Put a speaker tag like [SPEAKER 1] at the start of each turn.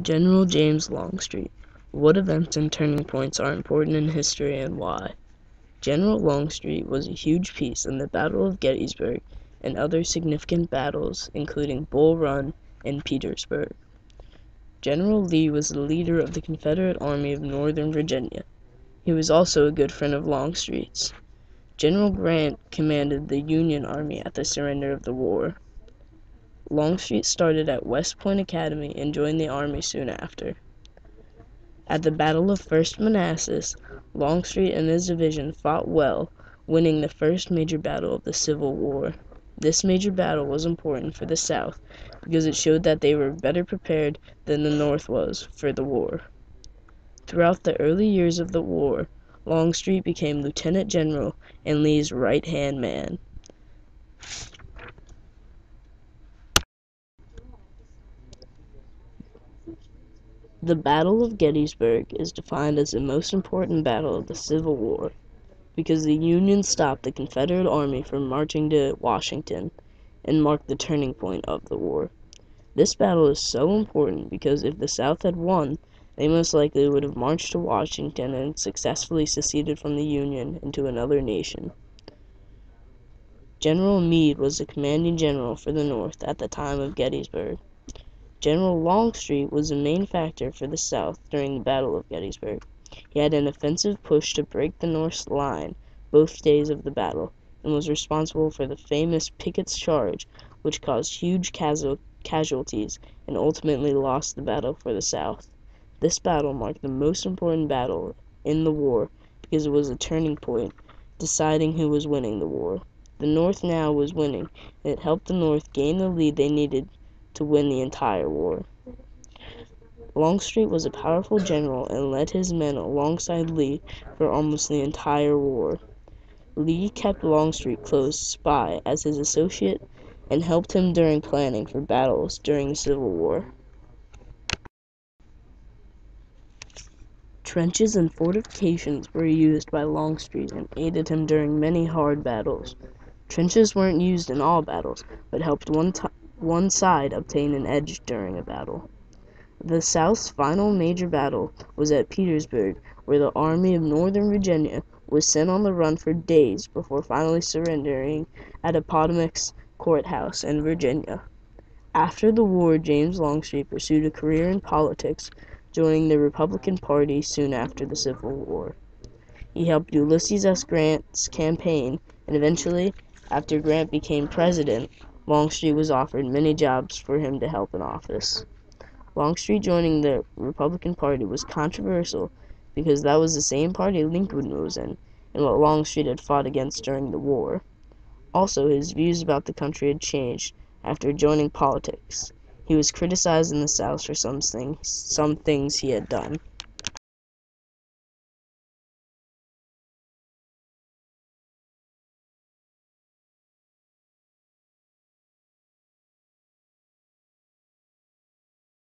[SPEAKER 1] General James Longstreet. What events and turning points are important in history and why? General Longstreet was a huge piece in the Battle of Gettysburg and other significant battles, including Bull Run and Petersburg. General Lee was the leader of the Confederate Army of Northern Virginia. He was also a good friend of Longstreet's. General Grant commanded the Union Army at the surrender of the war. Longstreet started at West Point Academy and joined the Army soon after. At the Battle of First Manassas, Longstreet and his division fought well, winning the first major battle of the Civil War. This major battle was important for the South because it showed that they were better prepared than the North was for the war. Throughout the early years of the war, Longstreet became lieutenant general and Lee's right-hand man. The Battle of Gettysburg is defined as the most important battle of the Civil War because the Union stopped the Confederate Army from marching to Washington and marked the turning point of the war. This battle is so important because if the South had won, they most likely would have marched to Washington and successfully seceded from the Union into another nation. General Meade was the commanding general for the North at the time of Gettysburg. General Longstreet was the main factor for the South during the Battle of Gettysburg. He had an offensive push to break the North's line both days of the battle, and was responsible for the famous Pickett's Charge, which caused huge casualties and ultimately lost the battle for the South. This battle marked the most important battle in the war because it was a turning point, deciding who was winning the war. The North now was winning, and it helped the North gain the lead they needed to win the entire war. Longstreet was a powerful general and led his men alongside Lee for almost the entire war. Lee kept Longstreet close by as his associate and helped him during planning for battles during the Civil War. Trenches and fortifications were used by Longstreet and aided him during many hard battles. Trenches weren't used in all battles, but helped one side obtain an edge during a battle. The South's final major battle was at Petersburg, where the Army of Northern Virginia was sent on the run for days before finally surrendering at Appomattox Courthouse in Virginia. After the war, James Longstreet pursued a career in politics, joining the Republican Party soon after the Civil War. He helped Ulysses S. Grant's campaign, and eventually, after Grant became president, Longstreet was offered many jobs for him to help in office. Longstreet joining the Republican Party was controversial because that was the same party Lincoln was in, and what Longstreet had fought against during the war. Also, his views about the country had changed after joining politics. He was criticized in the South for some things he had done.